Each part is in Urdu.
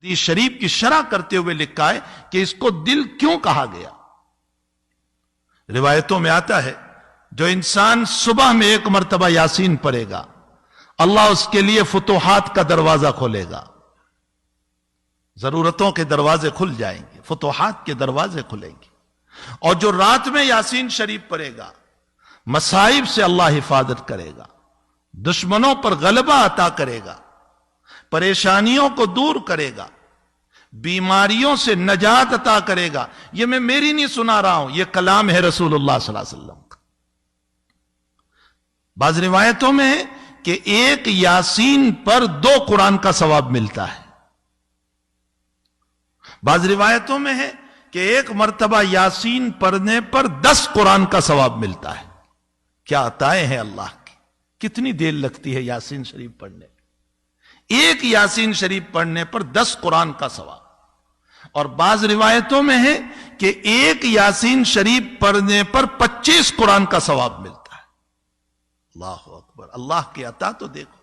حدیث شریف کی شرح کرتے ہوئے لکھا ہے کہ اس کو دل کیوں کہا گیا۔ روایتوں میں آتا ہے جو انسان صبح میں ایک مرتبہ یاسین پڑھے گا اللہ اس کے لیے فتوحات کا دروازہ کھولے گا، ضرورتوں کے دروازے کھل جائیں گے، فتوحات کے دروازے کھلیں گے۔ اور جو رات میں یاسین شریف پڑھے گا مصائب سے اللہ حفاظت کرے گا، دشمنوں پر غلبہ عطا کرے گا، پریشانیوں کو دور کرے گا، بیماریوں سے نجات عطا کرے گا۔ یہ میں میری نہیں سنا رہا ہوں، یہ کلام ہے رسول اللہ صلی اللہ علیہ وسلم کا۔ بعض روایتوں میں ہے کہ ایک یاسین پر 2 قرآن کا ثواب ملتا ہے، بعض روایتوں میں ہے کہ ایک مرتبہ یاسین پڑھنے پر 10 قرآن کا ثواب ملتا ہے۔ کیا عطائیں ہیں اللہ کی! کتنی دیر لگتی ہے یاسین شریف پڑھنے؟ ایک یاسین شریف پڑھنے پر 10 قرآن کا ثواب۔ اور بعض روایتوں میں ہے کہ ایک یاسین شریف پڑھنے پر 25 قرآن کا ثواب ملتا ہے۔ اللہ اکبر! اللہ کی عطا تو دیکھو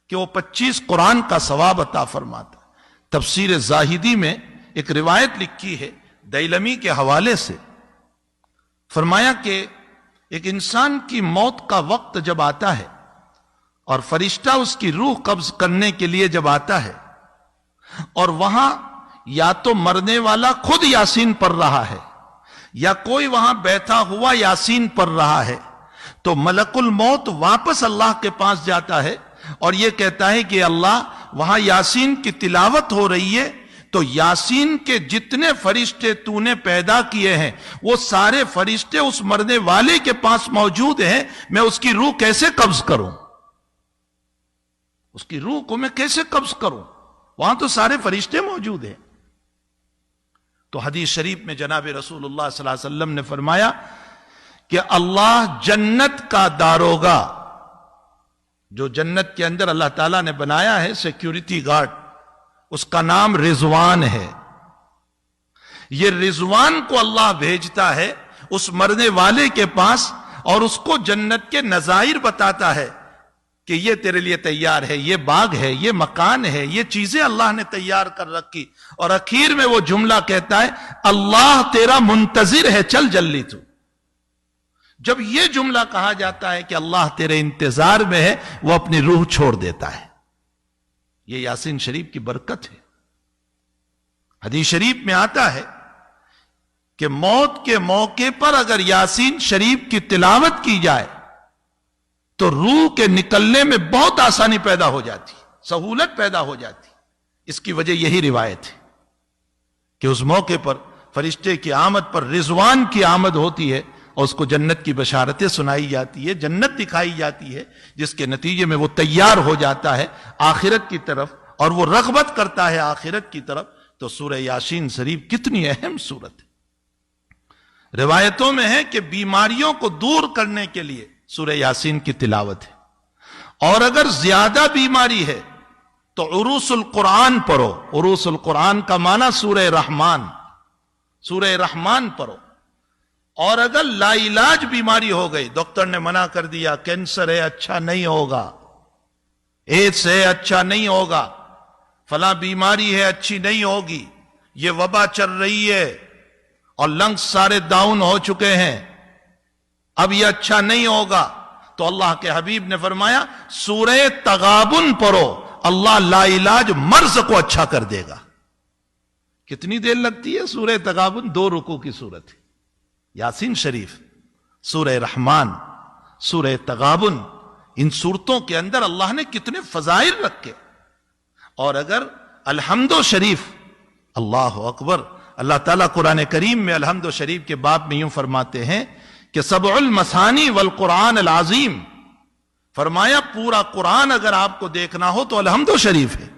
کہ وہ 25 قرآن کا ثواب عطا فرماتا ہے۔ تفسیر زاہدی میں ایک روایت لکھی ہے دیلمی کے حوالے سے، فرمایا کہ ایک انسان کی موت کا وقت جب آتا ہے اور فرشتہ اس کی روح قبض کرنے کے لیے جب آتا ہے اور وہاں یا تو مرنے والا خود یاسین پڑھ رہا ہے یا کوئی وہاں بیٹھا ہوا یاسین پڑھ رہا ہے، تو ملک الموت واپس اللہ کے پاس جاتا ہے اور یہ کہتا ہے کہ اللہ وہاں یاسین کی تلاوت ہو رہی ہے، تو یاسین کے جتنے فرشتے تو نے پیدا کیے ہیں وہ سارے فرشتے اس مرنے والے کے پاس موجود ہیں، میں اس کی روح کیسے قبض کروں؟ اس کی روح کو میں کیسے قبض کروں؟ وہاں تو سارے فرشتے موجود ہیں۔ تو حدیث شریف میں جناب رسول اللہ صلی اللہ علیہ وسلم نے فرمایا کہ اللہ جنت کا داروغہ، جو جنت کے اندر اللہ تعالیٰ نے بنایا ہے سیکیورٹی گارڈ، اس کا نام رضوان ہے۔ یہ رضوان کو اللہ بھیجتا ہے اس مرنے والے کے پاس اور اس کو جنت کے نظائر بتاتا ہے کہ یہ تیرے لیے تیار ہے، یہ باغ ہے، یہ مکان ہے، یہ چیزیں اللہ نے تیار کر رکھی، اور اخیر میں وہ جملہ کہتا ہے اللہ تیرا منتظر ہے، چل جلدی تو۔ جب یہ جملہ کہا جاتا ہے کہ اللہ تیرے انتظار میں ہے، وہ اپنی روح چھوڑ دیتا ہے۔ یہ یاسین شریف کی برکت ہے۔ حدیث شریف میں آتا ہے کہ موت کے موقع پر اگر یاسین شریف کی تلاوت کی جائے تو روح کے نکلنے میں بہت آسانی پیدا ہو جاتی، سہولت پیدا ہو جاتی۔ اس کی وجہ یہی روایت ہے کہ اس موقع پر فرشتے کی آمد پر رضوان کی آمد ہوتی ہے اور اس کو جنت کی بشارتیں سنائی جاتی ہے، جنت دکھائی جاتی ہے، جس کے نتیجے میں وہ تیار ہو جاتا ہے آخرت کی طرف اور وہ رغبت کرتا ہے آخرت کی طرف۔ تو سورہ یاسین شریف کتنی اہم سورت ہے۔ روایتوں میں ہے کہ بیماریوں کو دور کرنے کے لیے سورہ یاسین کی تلاوت ہے، اور اگر زیادہ بیماری ہے تو عروس القرآن پڑھو۔ عروس القرآن کا معنی سورہ رحمان، سورہ رحمان پڑھو۔ اور اگر لا علاج بیماری ہو گئی، ڈاکٹر نے منع کر دیا کینسر ہے اچھا نہیں ہوگا، ایڈس ہے اچھا نہیں ہوگا، فلاں بیماری ہے اچھی نہیں ہوگی، یہ وبا چل رہی ہے اور لنگز سارے ڈاؤن ہو چکے ہیں، اب یہ اچھا نہیں ہوگا، تو اللہ کے حبیب نے فرمایا سورہ تغابن پڑھو، اللہ لا علاج مرض کو اچھا کر دے گا۔ کتنی دیر لگتی ہے سورہ تغابن؟ 2 رکوع کی سورت ہے۔ یاسین شریف، سورہ رحمان، سورہ تغابن، ان سورتوں کے اندر اللہ نے کتنے فضائل رکھے۔ اور اگر الحمد شریف، اللہ اکبر، اللہ تعالیٰ قرآن کریم میں الحمد شریف کے باب میں یوں فرماتے ہیں کہ سبع المثانی والقرآن العظیم، فرمایا پورا قرآن اگر آپ کو دیکھنا ہو تو الحمد شریف ہے۔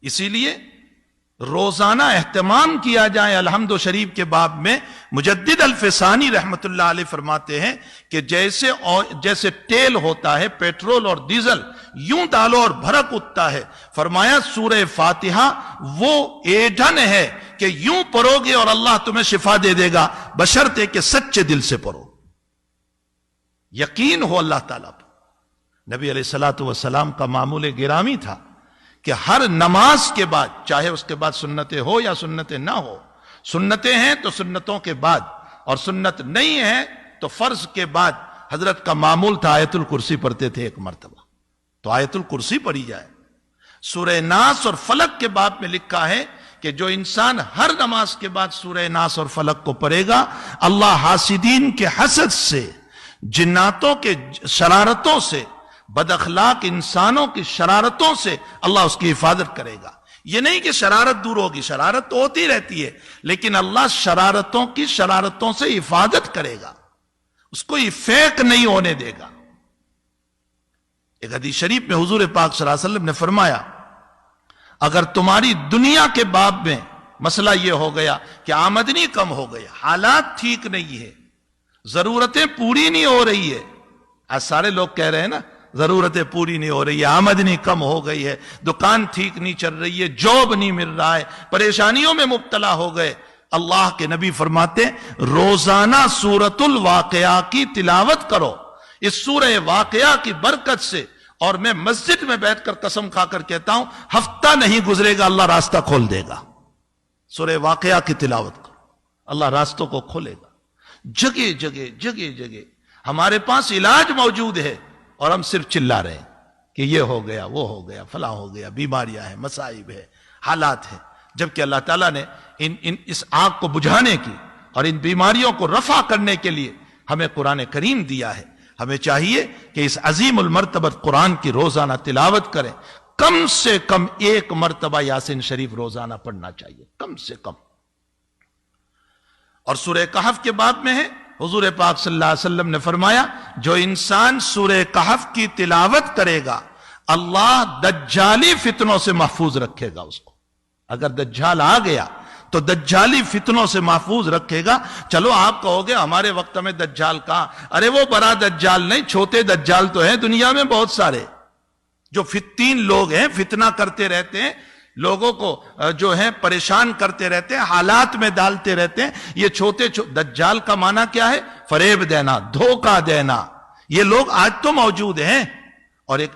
اسی لیے روزانہ اہتمام کیا جائے الحمد شریف کے باب میں۔ مجدد الفسانی رحمت اللہ علیہ فرماتے ہیں کہ جیسے تیل ہوتا ہے، پیٹرول اور ڈیزل، یوں ڈالو اور بھڑک اٹھتا ہے، فرمایا سورہ فاتحہ وہ ایندھن ہے کہ یوں پڑھو گے اور اللہ تمہیں شفا دے دے گا، بشرطے کہ سچے دل سے پڑھو، یقین ہو اللہ تعالیٰ پر۔ نبی علیہ الصلوۃ والسلام کا معمول گرامی تھا کہ ہر نماز کے بعد، چاہے اس کے بعد سنتیں ہو یا سنتیں نہ ہو، سنتیں ہیں تو سنتوں کے بعد، اور سنت نہیں ہے تو فرض کے بعد حضرت کا معمول تھا آیت الکرسی پڑھتے تھے ایک مرتبہ، تو آیت الکرسی پڑھی جائے۔ سورہ ناس اور فلق کے باب میں لکھا ہے کہ جو انسان ہر نماز کے بعد سورہ ناس اور فلق کو پڑھے گا، اللہ حاسدین کے حسد سے، جناتوں کے شرارتوں سے، بد اخلاق انسانوں کی شرارتوں سے اللہ اس کی حفاظت کرے گا۔ یہ نہیں کہ شرارت دور ہوگی، شرارت تو ہوتی رہتی ہے، لیکن اللہ شرارتوں کی شرارتوں سے حفاظت کرے گا، اس کو یہ فیک نہیں ہونے دے گا۔ ایک حدیث شریف میں حضور پاک صلی اللہ علیہ وسلم نے فرمایا، اگر تمہاری دنیا کے باب میں مسئلہ یہ ہو گیا کہ آمدنی کم ہو گئی، حالات ٹھیک نہیں ہے، ضرورتیں پوری نہیں ہو رہی ہے، آج سارے لوگ کہہ رہے ہیں نا ضرورتیں پوری نہیں ہو رہی ہے، آمدنی کم ہو گئی ہے، دکان ٹھیک نہیں چل رہی ہے، جاب نہیں مل رہا ہے، پریشانیوں میں مبتلا ہو گئے، اللہ کے نبی فرماتے روزانہ سورۃ الواقعہ کی تلاوت کرو، اس سورہ واقعہ کی برکت سے، اور میں مسجد میں بیٹھ کر قسم کھا کر کہتا ہوں ہفتہ نہیں گزرے گا اللہ راستہ کھول دے گا۔ سورہ واقعہ کی تلاوت کرو، اللہ راستوں کو کھولے گا۔ جگہ جگہ جگہ جگہ ہمارے پاس علاج موجود ہے اور ہم صرف چلا رہے ہیں کہ یہ ہو گیا، وہ ہو گیا، فلاں ہو گیا، بیماریاں ہیں، مصائب ہے، حالات ہیں، جبکہ اللہ تعالیٰ نے اس آگ کو بجھانے کی اور ان بیماریوں کو رفع کرنے کے لیے ہمیں قرآن کریم دیا ہے۔ ہمیں چاہیے کہ اس عظیم المرتبت قرآن کی روزانہ تلاوت کریں، کم سے کم ایک مرتبہ یاسین شریف روزانہ پڑھنا چاہیے، کم سے کم۔ اور سورہ کہف کے باب میں ہے، حضور پاک صلی اللہ علیہ وسلم نے فرمایا جو انسان سورہ کہف کی تلاوت کرے گا اللہ دجالی فتنوں سے محفوظ رکھے گا اس کو۔ اگر دجال آ گیا تو دجالی فتنوں سے محفوظ رکھے گا۔ چلو آپ کہو گے ہمارے وقت میں دجال کہاں، ارے وہ بڑا دجال نہیں، چھوٹے دجال تو ہیں دنیا میں بہت سارے، جو فتین لوگ ہیں، فتنہ کرتے رہتے ہیں، لوگوں کو جو ہیں پریشان کرتے رہتے ہیں، حالات میں ڈالتے رہتے ہیں۔ یہ چھوٹے دجال کا معنی کیا ہے؟ فریب دینا، دھوکہ دینا۔ یہ لوگ آج تو موجود ہیں، اور ایک